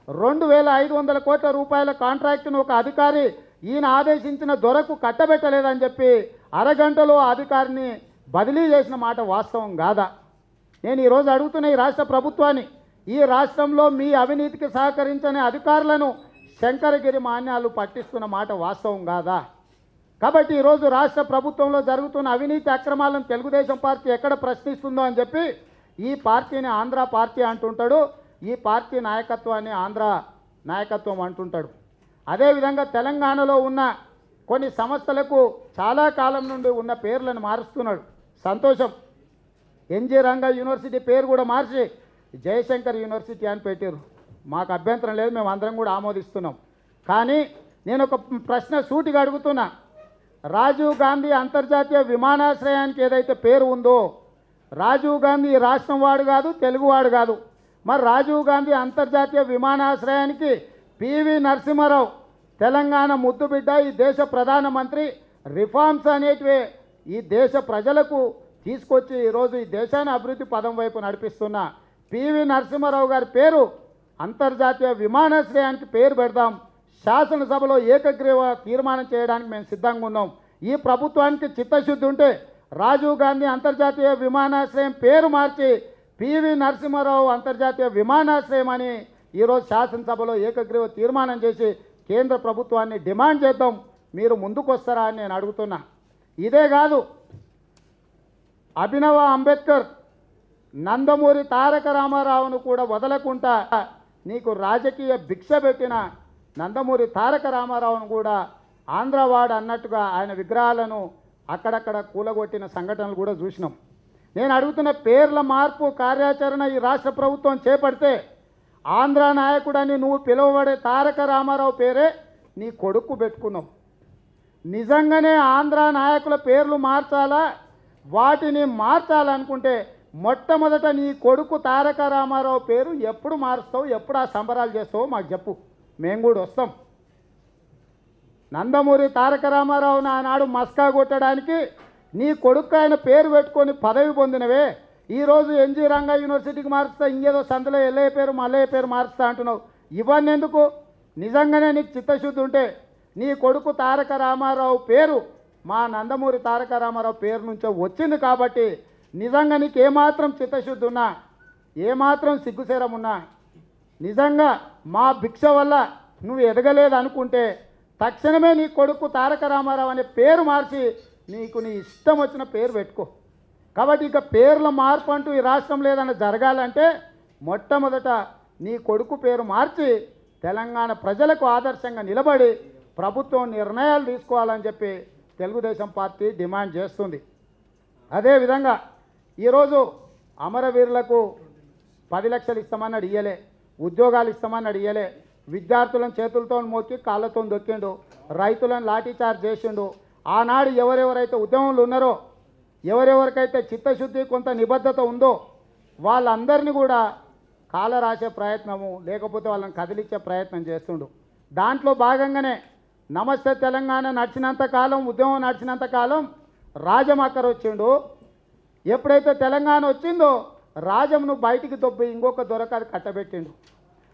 2,500 కోట్ల రూపాయల కాంట్రాక్టును ఒక అధికారి ఈయన ఆదేశించిన దొరకు కట్టబెట్టలేదని చెప్పి అరగంటలో అధికారిని బదిలీ చేసిన మాట వాస్తవం కాదా? నేను ఈరోజు అడుగుతున్న ఈ రాష్ట్ర ప్రభుత్వాన్ని, ఈ రాష్ట్రంలో మీ అవినీతికి సహకరించని అధికారులను శంకరగిరి మాన్యాలు పట్టిస్తున్న మాట వాస్తవం కాదా? కాబట్టి ఈరోజు రాష్ట్ర ప్రభుత్వంలో జరుగుతున్న అవినీతి అక్రమాలను తెలుగుదేశం పార్టీ ఎక్కడ ప్రశ్నిస్తుందో అని చెప్పి ఈ పార్టీని ఆంధ్ర పార్టీ అంటుంటాడు, ఈ పార్టీ నాయకత్వాన్ని ఆంధ్ర నాయకత్వం అంటుంటాడు. అదేవిధంగా తెలంగాణలో ఉన్న కొన్ని సంస్థలకు చాలా కాలం నుండి ఉన్న పేర్లను మారుస్తున్నాడు. సంతోషం. ఎన్జి రంగా యూనివర్సిటీ పేరు కూడా మార్చి జయశంకర్ యూనివర్సిటీ అని పెట్టారు. మాకు అభ్యంతరం లేదు, మేము అందరం కూడా ఆమోదిస్తున్నాం. కానీ నేను ఒక ప్రశ్న సూటిగా అడుగుతున్నా, రాజీవ్ గాంధీ అంతర్జాతీయ విమానాశ్రయానికి ఏదైతే పేరు ఉందో, రాజీవ్ గాంధీ రాష్ట్రం వాడు కాదు, తెలుగువాడు కాదు. మరి రాజీవ్ గాంధీ అంతర్జాతీయ విమానాశ్రయానికి పివి నరసింహారావు తెలంగాణ ముద్దుబిడ్డ, ఈ దేశ ప్రధానమంత్రి, రిఫార్మ్స్ అనేటివే ఈ దేశ ప్రజలకు తీసుకొచ్చి ఈరోజు ఈ దేశాన్ని అభివృద్ధి పదం వైపు నడిపిస్తున్న పివి నరసింహారావు గారి పేరు అంతర్జాతీయ విమానాశ్రయానికి పేరు పెడదాం, శాసనసభలో ఏకగ్రీవ తీర్మానం చేయడానికి మేము సిద్ధంగా ఉన్నాం. ఈ ప్రభుత్వానికి చిత్తశుద్ధి ఉంటే రాజీవ్ గాంధీ అంతర్జాతీయ విమానాశ్రయం పేరు మార్చి పివి నరసింహారావు అంతర్జాతీయ విమానాశ్రయం అని ఈరోజు శాసనసభలో ఏకగ్రీవ తీర్మానం చేసి కేంద్ర ప్రభుత్వాన్ని డిమాండ్ చేద్దాం. మీరు ముందుకు వస్తారా అని నేను అడుగుతున్నా. ఇదే కాదు, అభినవ అంబేద్కర్, నందమూరి తారక రామారావును కూడా వదలకుండా నీకు రాజకీయ భిక్ష పెట్టిన నందమూరి తారక రామారావును కూడా ఆంధ్రవాడు అన్నట్టుగా ఆయన విగ్రహాలను అక్కడక్కడ కూలగొట్టిన సంఘటనలు కూడా చూసినాం. నేను అడుగుతున్న పేర్ల మార్పు కార్యాచరణ ఈ రాష్ట్ర ప్రభుత్వం చేపడితే ఆంధ్ర నాయకుడని నువ్వు పిలువబడే తారక రామారావు పేరే నీ కొడుకు పెట్టుకున్నావు. నిజంగానే ఆంధ్ర నాయకుల పేర్లు మార్చాలా, వాటిని మార్చాలనుకుంటే మొట్టమొదట నీ కొడుకు తారక రామారావు పేరు ఎప్పుడు మారుస్తావు, ఎప్పుడు ఆ సంబరాలు చేస్తావో మాకు చెప్పు, మేము కూడా వస్తాం. నందమూరి తారక రామారావు ఆనాడు మస్కా కొట్టడానికి నీ కొడుకు ఆయన పేరు పెట్టుకొని పదవి పొందినవే, ఈరోజు ఎన్జి రంగా యూనివర్సిటీకి మారుస్తా, ఇంకేదో సందులో ఎల్లయ్య పేరు మల్లయ్య పేరు మారుస్తా అంటున్నావు. ఇవన్నీ ఎందుకు? నిజంగానే నీకు చిత్తశుద్ధి ఉంటే నీ కొడుకు తారక రామారావు పేరు మా నందమూరి తారక రామారావు పేరు నుంచే వచ్చింది కాబట్టి నిజంగా నీకు ఏమాత్రం చిత్తశుద్ధి ఉన్నా, ఏమాత్రం సిగ్గుసేరం ఉన్నా, నిజంగా మా భిక్ష వల్ల నువ్వు ఎదగలేదు అనుకుంటే తక్షణమే నీ కొడుకు తారక రామారావు అనే పేరు మార్చి నీకు నీ ఇష్టం వచ్చిన పేరు పెట్టుకో. కాబట్టి ఇక పేర్ల మార్పు అంటూ ఈ రాష్ట్రంలో ఏదైనా జరగాలంటే మొట్టమొదట నీ కొడుకు పేరు మార్చి తెలంగాణ ప్రజలకు ఆదర్శంగా నిలబడి ప్రభుత్వం నిర్ణయాలు తీసుకోవాలని చెప్పి తెలుగుదేశం పార్టీ డిమాండ్ చేస్తుంది. అదేవిధంగా ఈరోజు అమరవీరులకు 10 లక్షలు ఇస్తామన్నాడు, ఇయ్యలే. ఉద్యోగాలు ఇస్తామన్నాడు, ఇయ్యలే. విద్యార్థులను చేతులతో మోకి కాళ్ళతో దొక్కిండు, రైతులను లాఠీచార్జ్ చేసిండు. ఆనాడు ఎవరెవరైతే ఉద్యమంలో ఉన్నారో, ఎవరెవరికైతే చిత్తశుద్ధి కొంత నిబద్ధత ఉందో వాళ్ళందరినీ కూడా కాల రాసే ప్రయత్నము, లేకపోతే వాళ్ళని కదిలించే ప్రయత్నం చేస్తుండు. దాంట్లో భాగంగానే నమస్తే తెలంగాణ నడిచినంత కాలం, ఉద్యమం నడిచినంత కాలం రాజం అక్కర వచ్చిండు. ఎప్పుడైతే తెలంగాణ వచ్చిందో రాజంను బయటికి దొబ్బి ఇంకొక దొరకది కట్టబెట్టిండు.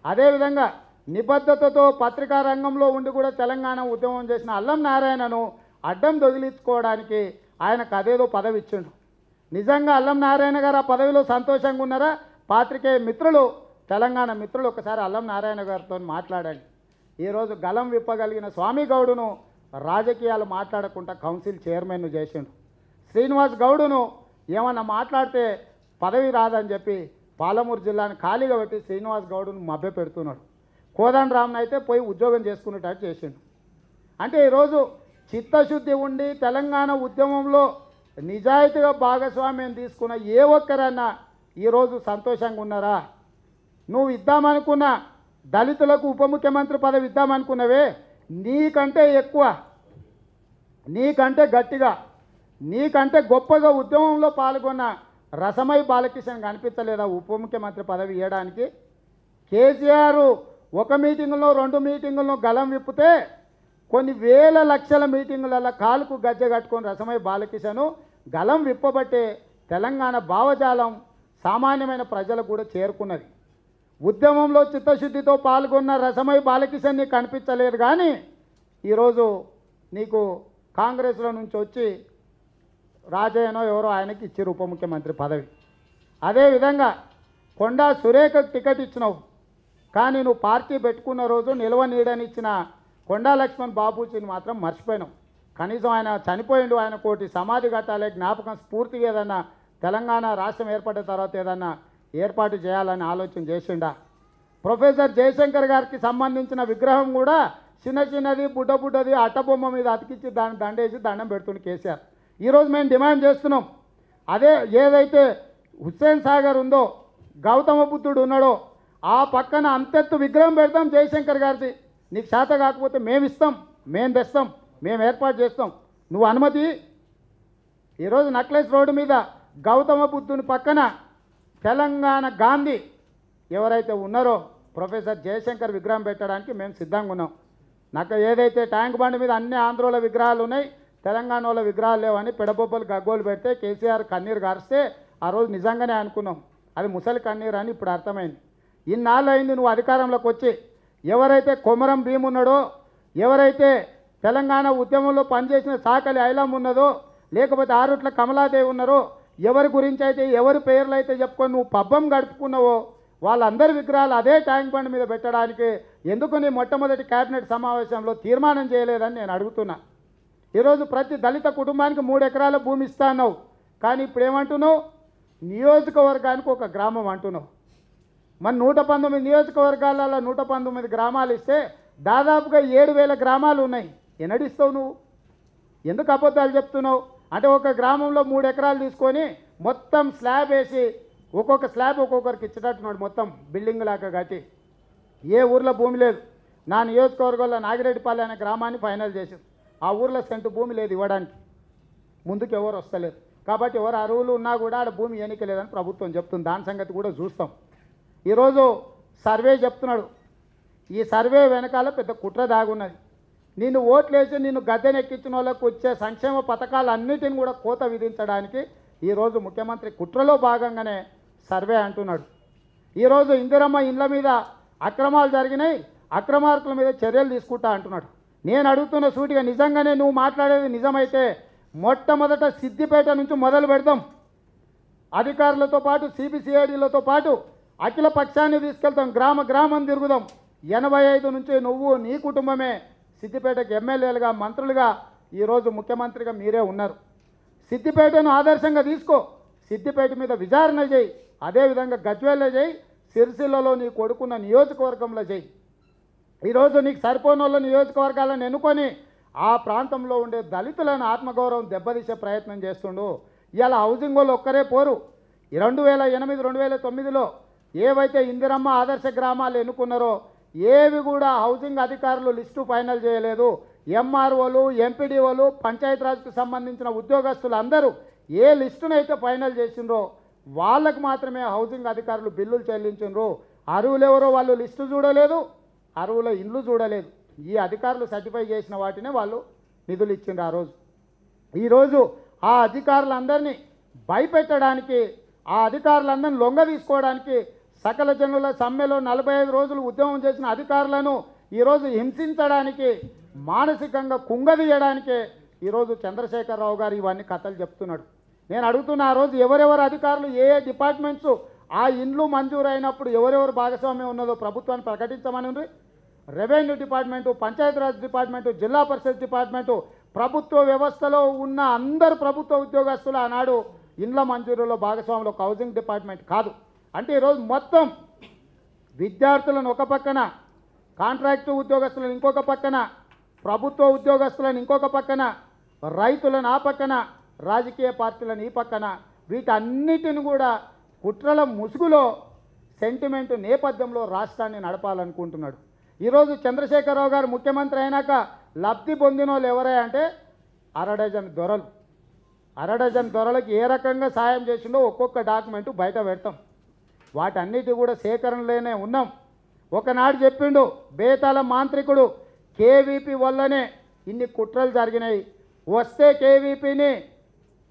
అదేవిధంగా నిబద్ధతతో పత్రికా రంగంలో ఉండి కూడా తెలంగాణ ఉద్యమం చేసిన అల్లం నారాయణను అడ్డం దొగిలించుకోవడానికి ఆయనకు అదేదో పదవి ఇచ్చిండు. నిజంగా అల్లం నారాయణ గారు ఆ పదవిలో సంతోషంగా ఉన్నారా? పాత్రికేయ మిత్రులు, తెలంగాణ మిత్రులు ఒకసారి అల్లం నారాయణ గారితో మాట్లాడండి. ఈరోజు గలం విప్పగలిగిన స్వామి గౌడును రాజకీయాలు మాట్లాడకుండా కౌన్సిల్ చైర్మన్ను చేసిండు. శ్రీనివాస్ గౌడును ఏమన్నా మాట్లాడితే పదవి రాదని చెప్పి పాలమూరు జిల్లాను ఖాళీగా పెట్టి శ్రీనివాస్ గౌడును మభ్య పెడుతున్నాడు. కోదండరామ్ని అయితే పోయి ఉద్యోగం చేసుకునేటట్టు చేసిండు. అంటే ఈరోజు చిత్తశుద్ధి ఉండి తెలంగాణ ఉద్యమంలో నిజాయితీగా భాగస్వామ్యం తీసుకున్న ఏ ఒక్కరన్నా ఈరోజు సంతోషంగా ఉన్నారా? నువ్వు ఇద్దామనుకున్న దళితులకు ఉప ముఖ్యమంత్రి పదవి ఇద్దామనుకున్నవే, నీకంటే ఎక్కువ, నీకంటే గట్టిగా, నీకంటే గొప్పగా ఉద్యమంలో పాల్గొన్న రసమై బాలకిషన్ కనిపించలేదా ఉప ముఖ్యమంత్రి పదవి ఇవ్వడానికి? కేసీఆర్ ఒక మీటింగులో 2 మీటింగుల్లో గలం విప్పితే కొన్ని వేల లక్షల మీటింగులలో కాలుకు గజ్జె కట్టుకొని రసమై బాలకిషను గలం విప్పబట్టే తెలంగాణ భావజాలం సామాన్యమైన ప్రజలకు కూడా చేరుకున్నది. ఉద్యమంలో చిత్తశుద్ధితో పాల్గొన్న రసమై బాలకిషన్ నీకు కనిపించలేదు, కానీ ఈరోజు నీకు కాంగ్రెస్లో నుంచి వచ్చి రాజయ్యనో ఎవరో ఆయనకి ఇచ్చారు ఉప ముఖ్యమంత్రి పదవి. అదేవిధంగా కొండా సురేఖకు టికెట్ ఇచ్చినావు, కానీ నువ్వు పార్టీ పెట్టుకున్న రోజు నిల్వ నీడనిచ్చిన కొండా లక్ష్మణ్ బాబూజీని మాత్రం మర్చిపోయినావు. కనీసం ఆయన చనిపోయిండు, ఆయన కోటి సమాధి కట్టాలి, జ్ఞాపకం స్ఫూర్తిగా ఏదన్నా తెలంగాణ రాష్ట్రం ఏర్పడిన తర్వాత ఏదన్నా ఏర్పాటు చేయాలని ఆలోచన చేసిండా? ప్రొఫెసర్ జయశంకర్ గారికి సంబంధించిన విగ్రహం కూడా చిన్నది బుడ్డది అట్టబొమ్మ మీద అతికించి దాన్ని దండేసి దండం పెడుతుంది కేసీఆర్. ఈరోజు మేము డిమాండ్ చేస్తున్నాం, అదే ఏదైతే హుస్సేన్ సాగర్ ఉందో, గౌతమ బుద్ధుడు ఉన్నాడో, ఆ పక్కన అంతెత్తు విగ్రహం పెడతాం జయశంకర్ గారిది. నీకు చేత కాకపోతే మేము ఇస్తాం, మేము తెస్తాం, మేము ఏర్పాటు చేస్తాం, నువ్వు అనుమతి. ఈరోజు నక్లెస్ రోడ్డు మీద గౌతమ బుద్ధుని పక్కన తెలంగాణ గాంధీ ఎవరైతే ఉన్నారో ప్రొఫెసర్ జయశంకర్ విగ్రహం పెట్టడానికి మేము సిద్ధంగా ఉన్నాం. నాకు ఏదైతే ట్యాంక్ బండ్ మీద అన్ని ఆంధ్రోల విగ్రహాలు ఉన్నాయి, తెలంగాణ వాళ్ళ విగ్రహాలు లేవని పెడబొబ్బలు గగ్గోలు పెడితే కేసీఆర్ కన్నీరు గారిస్తే ఆ రోజు నిజంగానే అనుకున్నాం అది ముసలి కన్నీరు అని ఇప్పుడు అర్థమైంది. ఇన్నాళ్ళు అయింది నువ్వు అధికారంలోకి వచ్చి. ఎవరైతే కొమరం భీమ్ ఉన్నాడో, ఎవరైతే తెలంగాణ ఉద్యమంలో పనిచేసిన సాకలి ఐలమ్ ఉన్నదో, లేకపోతే ఆరుట్ల కమలాదేవి ఉన్నారో, ఎవరి గురించి అయితే ఎవరి పేర్లు అయితే చెప్పుకొని నువ్వు పబ్బం గడుపుకున్నావో వాళ్ళందరి విగ్రహాలు అదే ట్యాంక్ బండ్ మీద పెట్టడానికి ఎందుకు నీ మొట్టమొదటి కేబినెట్ సమావేశంలో తీర్మానం చేయలేదని నేను అడుగుతున్నా. ఈరోజు ప్రతి దళిత కుటుంబానికి 3 ఎకరాల భూమి ఇస్తాన్నావు, కానీ ఇప్పుడు ఏమంటున్నావు? నియోజకవర్గానికి ఒక గ్రామం అంటున్నావు. మన 119 నియోజకవర్గాలలో 119 గ్రామాలు ఇస్తే దాదాపుగా 7,000 గ్రామాలు ఉన్నాయి. ఎన్నడిస్తావు నువ్వు? ఎందుకు అబద్ధాలు చెప్తున్నావు? అంటే ఒక గ్రామంలో 3 ఎకరాలు తీసుకొని మొత్తం స్లాబ్ వేసి ఒక్కొక్క స్లాబ్ ఒక్కొక్కరికి ఇచ్చేటట్టున్నాడు, మొత్తం బిల్డింగ్ లాగా కట్టి. ఏ ఊర్లో భూమి లేదు. నా నియోజకవర్గంలో నాగిరెడ్డిపల్లి అనే గ్రామాన్ని ఫైనల్ చేశారు. ఆ ఊర్లో సెంటు భూమి లేదు ఇవ్వడానికి, ముందుకు ఎవరు వస్తలేరు. కాబట్టి ఎవరు అరువులు ఉన్నా కూడా ఆడ భూమి ఎన్నికలేదని ప్రభుత్వం చెప్తుంది. దాని సంగతి కూడా చూస్తాం. ఈరోజు సర్వే చెప్తున్నాడు, ఈ సర్వే వెనకాల పెద్ద కుట్ర దాగున్నది. నిన్ను ఓట్లేసి నిన్ను గద్దెనెక్కించిన వాళ్ళకు వచ్చే సంక్షేమ పథకాలన్నిటిని కూడా కోత విధించడానికి ఈరోజు ముఖ్యమంత్రి కుట్రలో భాగంగానే సర్వే అంటున్నాడు. ఈరోజు ఇందిరమ్మ ఇండ్ల మీద అక్రమాలు జరిగినాయి, అక్రమార్కుల మీద చర్యలు తీసుకుంటా అంటున్నాడు. నేను అడుగుతున్న సూటిగా, నిజంగానే నువ్వు మాట్లాడేది నిజమైతే మొట్టమొదట సిద్దిపేట నుంచి మొదలు పెడతాం. అధికారులతో పాటు సిబిసిఐడిలతో పాటు అఖిల పక్షాన్ని తీసుకెళ్తాం, గ్రామం తిరుగుదాం. 85 నుంచి నువ్వు నీ కుటుంబమే సిద్దిపేటకు ఎమ్మెల్యేలుగా మంత్రులుగా ఈరోజు ముఖ్యమంత్రిగా మీరే ఉన్నారు. సిద్దిపేటను ఆదర్శంగా తీసుకో, సిద్దిపేట మీద విచారణ చేయి, అదేవిధంగా గజ్వేల్లో చేయి, సిరిసిల్లలో నీ కొడుకున్న నియోజకవర్గంలో చేయి. ఈరోజు నీకు సరిపోని వాళ్ళ నియోజకవర్గాలను ఎన్నుకొని ఆ ప్రాంతంలో ఉండే దళితులను ఆత్మగౌరవం దెబ్బతీసే ప్రయత్నం చేస్తుండు. ఇలా హౌసింగ్ వాళ్ళు ఒక్కరే పోరు. 2008, 2009లో ఏవైతే ఇందిరమ్మ ఆదర్శ గ్రామాలు ఎన్నుకున్నారో ఏవి కూడా హౌసింగ్ అధికారులు లిస్టు ఫైనల్ చేయలేదు. ఎంఆర్ఓలు, ఎంపీడీఓలు, పంచాయతీరాజ్కు సంబంధించిన ఉద్యోగస్తులు అందరూ ఏ లిస్టునైతే ఫైనల్ చేసిండ్రో వాళ్ళకు మాత్రమే హౌసింగ్ అధికారులు బిల్లులు చెల్లించిండ్రు. అరువులు ఎవరో వాళ్ళు లిస్టు చూడలేదు, అరువుల ఇండ్లు చూడలేదు. ఈ అధికారులు సర్టిఫై చేసిన వాటినే వాళ్ళు నిధులు ఇచ్చిండ్రు ఆ రోజు. ఈరోజు ఆ అధికారులందరినీ భయపెట్టడానికి, ఆ అధికారులందరినీ లొంగ తీసుకోవడానికి సకల జనుల సమ్మెలో 45 రోజులు ఉద్యమం చేసిన అధికారులను ఈరోజు హింసించడానికి, మానసికంగా కుంగదీయడానికే ఈరోజు చంద్రశేఖరరావు గారు ఇవన్నీ కథలు చెప్తున్నాడు. నేను అడుగుతున్న, ఆ రోజు ఎవరెవరు అధికారులు, ఏ ఏ డిపార్ట్మెంట్స్ ఆ ఇండ్లు మంజూరు అయినప్పుడు ఎవరెవరు భాగస్వామ్యం ఉన్నదో ప్రభుత్వాన్ని ప్రకటించమని ఉంది. రెవెన్యూ డిపార్ట్మెంటు, పంచాయతీరాజ్ డిపార్ట్మెంటు, జిల్లా పరిషత్ డిపార్ట్మెంటు, ప్రభుత్వ వ్యవస్థలో ఉన్న అందరు ప్రభుత్వ ఉద్యోగస్తులు ఆనాడు ఇండ్ల మంజూరులో భాగస్వాములు, హౌసింగ్ డిపార్ట్మెంట్ కాదు. అంటే ఈరోజు మొత్తం విద్యార్థులను ఒక పక్కన, కాంట్రాక్టు ఉద్యోగస్తులను ఇంకొక పక్కన, ప్రభుత్వ ఉద్యోగస్తులను ఇంకొక పక్కన, రైతులను ఆ పక్కన, రాజకీయ పార్టీలను ఈ పక్కన, వీటన్నిటిని కూడా కుట్రల ముసుగులో సెంటిమెంట్ నేపథ్యంలో రాష్ట్రాన్ని నడపాలనుకుంటున్నాడు. ఈరోజు చంద్రశేఖరరావు గారు ముఖ్యమంత్రి అయినాక లబ్ధి పొందిన వాళ్ళు ఎవరే అంటే అరడజన్ దొరలు. అరడజన్ దొరలకు ఏ రకంగా సాయం చేసిండో ఒక్కొక్క డాక్యుమెంటు బయట పెడతాం. వాటన్నిటి కూడా సేకరణలోనే ఉన్నాం. ఒకనాడు చెప్పిండు బేతాల మాంత్రికుడు, కేవీపీ వల్లనే ఇన్ని కుట్రలు జరిగినాయి, వస్తే కేవీపీని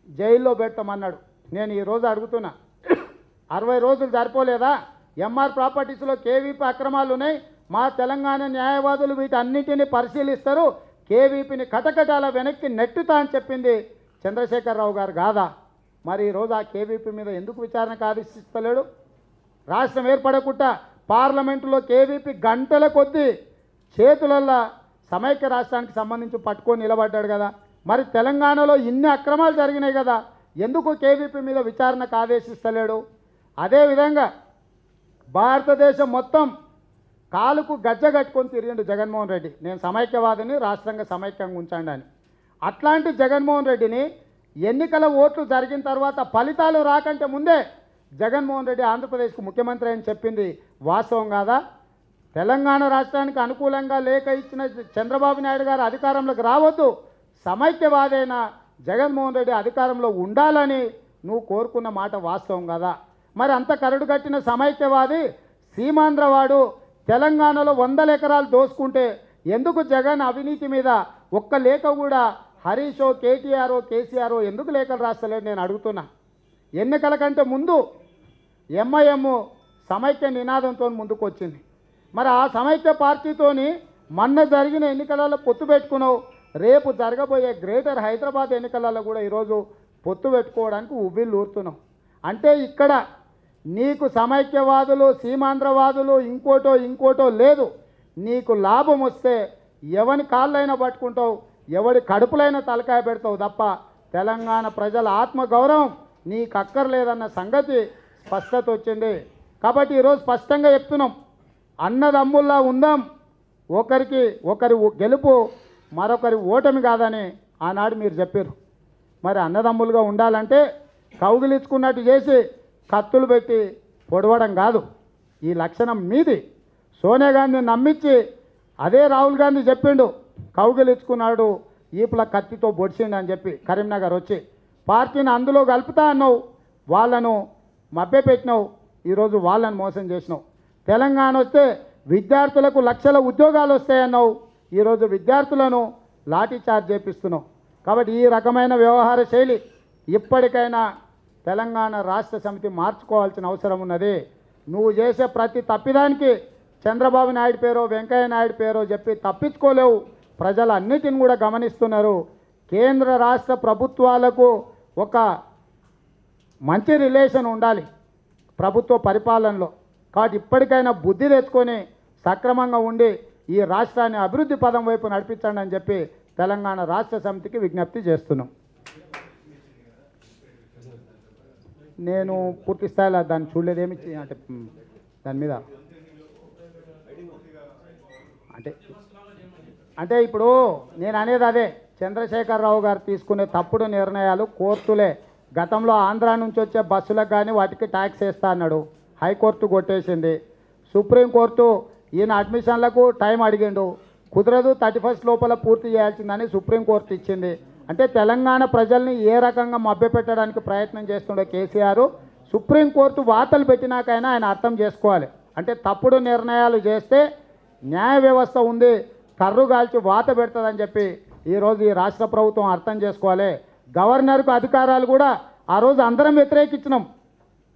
జైల్లో పెట్టమన్నాడు. నేను ఈరోజు అడుగుతున్నా, 60 రోజులు సరిపోలేదా? ఎంఆర్ ప్రాపర్టీస్లో కేవీపీ అక్రమాలు ఉన్నాయి, మా తెలంగాణ న్యాయవాదులు వీటన్నిటిని పరిశీలిస్తారు, కేవీపీని కటకటాల వెనక్కి నెట్టుతా అని చెప్పింది చంద్రశేఖరరావు గారు కాదా? మరి ఈరోజు ఆ కేవీపీ మీద ఎందుకు విచారణకు ఆదేశిస్తలేడు? రాష్ట్రం ఏర్పడకుండా పార్లమెంటులో కేవీపీ గంటల కొద్దీ చేతులల్లో సమైక్య రాష్ట్రానికి సంబంధించి పట్టుకొని నిలబడ్డాడు కదా. మరి తెలంగాణలో ఇన్ని అక్రమాలు జరిగినాయి కదా, ఎందుకు కేవీపీ మీద విచారణకు ఆదేశిస్తలేడు? అదేవిధంగా భారతదేశం మొత్తం కాలుకు గజ్జ కట్టుకొని తిరిగిండు జగన్మోహన్ రెడ్డి, నేను సమైక్యవాదిని, రాష్ట్రంగా సమైక్యంగా ఉంచండి అని. అట్లాంటి జగన్మోహన్ రెడ్డిని ఎన్నికల ఓట్లు జరిగిన తర్వాత ఫలితాలు రాకంటే ముందే జగన్మోహన్ రెడ్డి ఆంధ్రప్రదేశ్కు ముఖ్యమంత్రి అని చెప్పింది వాస్తవం కాదా? తెలంగాణ రాష్ట్రానికి అనుకూలంగా లేఖ ఇచ్చిన చంద్రబాబు నాయుడు గారు అధికారంలోకి రావద్దు, సమైక్యవాదైన జగన్మోహన్ రెడ్డి అధికారంలో ఉండాలని నువ్వు కోరుకున్న మాట వాస్తవం కదా? మరి అంత కరడు కట్టిన సమైక్యవాది సీమాంధ్రవాడు తెలంగాణలో 100 ఎకరాలు దోసుకుంటే ఎందుకు జగన్ అవినీతి మీద ఒక్క లేఖ కూడా హరీషో, కేటీఆరో, కేసీఆరో ఎందుకు లేఖలు రాస్తలేడు నేను అడుగుతున్నా. ఎన్నికల కంటే ముందు ఎంఐఎం సమైక్య నినాదంతో ముందుకు వచ్చింది. మరి ఆ సమైక్య పార్టీతోని మొన్న జరిగిన ఎన్నికలలో పొత్తు పెట్టుకున్నావు, రేపు జరగబోయే గ్రేటర్ హైదరాబాద్ ఎన్నికలలో కూడా ఈరోజు పొత్తు పెట్టుకోవడానికి ఉవ్విళ్ళు ఊరుతున్నావు. అంటే ఇక్కడ నీకు సమైక్యవాదులు, సీమాంధ్రవాదులు, ఇంకోటో లేదు. నీకు లాభం వస్తే ఎవని కాళ్ళైనా పట్టుకుంటావు, ఎవడి కడుపులైనా తలకాయ పెడతావు తప్ప తెలంగాణ ప్రజల ఆత్మగౌరవం నీకు అక్కర్లేదన్న సంగతి స్పష్టత వచ్చింది. కాబట్టి ఈరోజు స్పష్టంగా చెప్తున్నాం, అన్నదమ్ముల్లా ఉందాం, ఒకరి గెలుపు మరొకరి ఓటమి కాదని ఆనాడు మీరు చెప్పారు. మరి అన్నదమ్ములుగా ఉండాలంటే కౌగిలించుకున్నట్టు చేసి కత్తులు పెట్టి పొడవడం కాదు, ఈ లక్షణం మీది. సోనియా గాంధీని నమ్మించి అదే రాహుల్ గాంధీ చెప్పిండు, కౌగిలించుకున్నాడు ఈపుల కత్తితో పొడిచిండు అని చెప్పి కరీంనగర్ వచ్చి పార్టీని అందులో కలుపుతా అన్నావు, వాళ్ళను మభ్యపెట్టినావు, ఈరోజు వాళ్ళని మోసం చేసినావు. తెలంగాణ వస్తే విద్యార్థులకు లక్షల ఉద్యోగాలు వస్తాయన్నావు, ఈరోజు విద్యార్థులను లాఠీ చార్జ్ చేపిస్తున్నావు. కాబట్టి ఈ రకమైన వ్యవహార శైలి ఇప్పటికైనా తెలంగాణ రాష్ట్ర సమితి మార్చుకోవాల్సిన అవసరం ఉన్నది. నువ్వు చేసే ప్రతి తప్పిదానికి చంద్రబాబు నాయుడు పేరో, వెంకయ్య నాయుడు పేరో చెప్పి తప్పించుకోలేవు. ప్రజలు అన్నిటిని కూడా గమనిస్తున్నారు. కేంద్ర రాష్ట్ర ప్రభుత్వాలకు ఒక మంచి రిలేషన్ ఉండాలి ప్రభుత్వ పరిపాలనలో. కాబట్టి ఇప్పటికైనా బుద్ధి తెచ్చుకొని సక్రమంగా ఉండి ఈ రాష్ట్రాన్ని అభివృద్ధి పదం వైపు నడిపించండి అని చెప్పి తెలంగాణ రాష్ట్ర సమితికి విజ్ఞప్తి చేస్తున్నాం. నేను పూర్తి స్థాయిలో దాన్ని చూడలేదేమి, అంటే దాని మీద అంటే ఇప్పుడు నేను అనేది అదే, చంద్రశేఖరరావు గారు తీసుకునే తప్పుడు నిర్ణయాలు కోర్టులే. గతంలో ఆంధ్ర నుంచి వచ్చే బస్సులకు కానీ వాటికి ట్యాక్స్ వేస్తా అన్నాడు, హైకోర్టు కొట్టేసింది. సుప్రీంకోర్టు ఈయన అడ్మిషన్లకు టైం అడిగిండు, కుదరదు 31 లోపల పూర్తి చేయాల్సిందని సుప్రీంకోర్టు ఇచ్చింది. అంటే తెలంగాణ ప్రజల్ని ఏ రకంగా మభ్యపెట్టడానికి ప్రయత్నం చేస్తుండే కేసీఆర్, సుప్రీంకోర్టు వార్తలు పెట్టినాకైనా ఆయన అర్థం చేసుకోవాలి. అంటే తప్పుడు నిర్ణయాలు చేస్తే న్యాయ వ్యవస్థ ఉంది, కర్రు కాల్చి వాత పెడుతుందని చెప్పి ఈరోజు ఈ రాష్ట్ర ప్రభుత్వం అర్థం చేసుకోవాలి. గవర్నర్కు అధికారాలు కూడా ఆ రోజు అందరం వ్యతిరేకించినాం.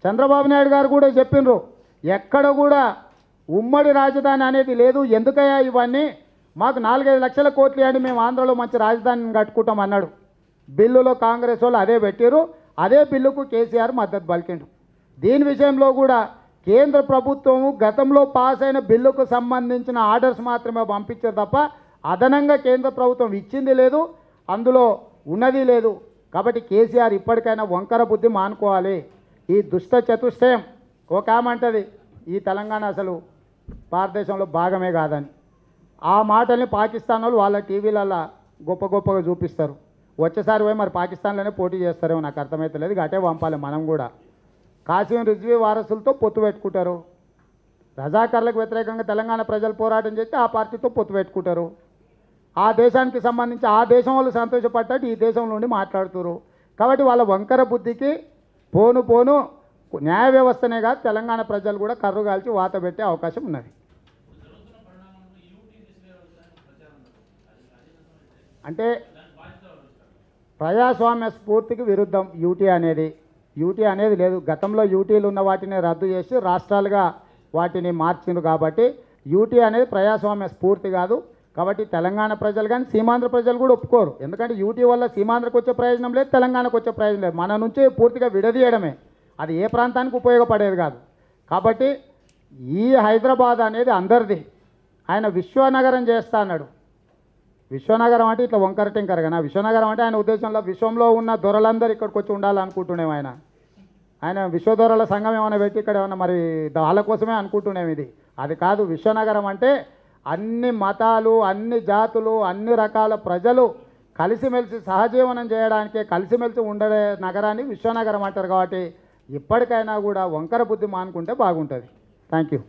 చంద్రబాబు నాయుడు గారు కూడా చెప్పిండ్రు, ఎక్కడ కూడా ఉమ్మడి రాజధాని అనేది లేదు. ఎందుకయ్యా ఇవన్నీ, మాకు 4-5 లక్షల కోట్లు ఇవ్వండి, మేము ఆంధ్రలో మంచి రాజధానిని కట్టుకుంటాం అన్నాడు. బిల్లులో కాంగ్రెస్ వాళ్ళు అదే పెట్టారు. అదే బిల్లుకు కేసీఆర్ మద్దతు పలికిండు. దీని విషయంలో కూడా కేంద్ర ప్రభుత్వము గతంలో పాస్ అయిన బిల్లుకు సంబంధించిన ఆర్డర్స్ మాత్రమే పంపించారు తప్ప అదనంగా కేంద్ర ప్రభుత్వం ఇచ్చింది లేదు, అందులో ఉన్నది లేదు. కాబట్టి కేసీఆర్ ఇప్పటికైనా వంకర బుద్ధి మానుకోవాలి. ఈ దుష్ట చతుష్టయం ఒక ఆమంటది ఈ తెలంగాణ అసలు భారతదేశంలో భాగమే కాదని. ఆ మాటల్ని పాకిస్తాన్ వాళ్ళు వాళ్ళ టీవీలలో గొప్ప గొప్పగా చూపిస్తారు. వచ్చేసారి పోయి మరి పాకిస్తాన్లోనే పోటీ చేస్తారేమో నాకు అర్థమవుతలేదు. అటే పంపాలి మనం కూడా. కాసిం రిజ్వీ వారసులతో పొత్తు పెట్టుకుంటారు. రజాకర్లకు వ్యతిరేకంగా తెలంగాణ ప్రజలు పోరాటం చేస్తే ఆ పార్టీతో పొత్తు పెట్టుకుంటారు. ఆ దేశానికి సంబంధించి ఆ దేశం వాళ్ళు సంతోషపడ్డట్టు ఈ దేశం నుండి మాట్లాడుతారు. కాబట్టి వాళ్ళ వంకర బుద్ధికి పోను పోను న్యాయ వ్యవస్థనే కాదు తెలంగాణ ప్రజలు కూడా కర్రు కాల్చి వాత పెట్టే అవకాశం ఉన్నది. అంటే ప్రజాస్వామ్య స్ఫూర్తికి విరుద్ధం యూటీ అనేది. యూటీ అనేది లేదు. గతంలో యూటీలు ఉన్న వాటిని రద్దు చేసి రాష్ట్రాలుగా వాటిని మార్చిండ్రు. కాబట్టి యూటీ అనేది ప్రజాస్వామ్య స్ఫూర్తి కాదు. కాబట్టి తెలంగాణ ప్రజలు కానీ సీమాంధ్ర ప్రజలు కూడా ఒప్పుకోరు. ఎందుకంటే యూటీ వల్ల సీమాంధ్రకు వచ్చే ప్రయోజనం లేదు, తెలంగాణకు వచ్చే ప్రయోజనం లేదు. మన నుంచి పూర్తిగా విడదీయడమే, అది ఏ ప్రాంతానికి ఉపయోగపడేది కాదు. కాబట్టి ఈ హైదరాబాద్ అనేది అందరిది. ఆయన విశ్వనగరం చేస్తా అన్నాడు. విశ్వనగరం అంటే ఇట్లా వంకర టింకర కదా. విశ్వనగరం అంటే ఆయన ఉద్దేశంలో విశ్వంలో ఉన్న దొరలందరూ ఇక్కడికి వచ్చి ఉండాలనుకుంటున్నాం. ఆయన విశ్వదొరల సంఘం ఏమైనా పెట్టి ఇక్కడ ఏమైనా మరి వాళ్ళ కోసమే అనుకుంటున్నాం. అది కాదు. విశ్వనగరం అంటే అన్ని మతాలు, అన్ని జాతులు, అన్ని రకాల ప్రజలు కలిసిమెలిసి సహజీవనం చేయడానికే, కలిసిమెలిసి ఉండే నగరాన్ని విశ్వనగరం అంటారు. కాబట్టి ఇప్పటికైనా కూడా వంకర బుద్ధి మానుకుంటే బాగుంటుంది. Thank you.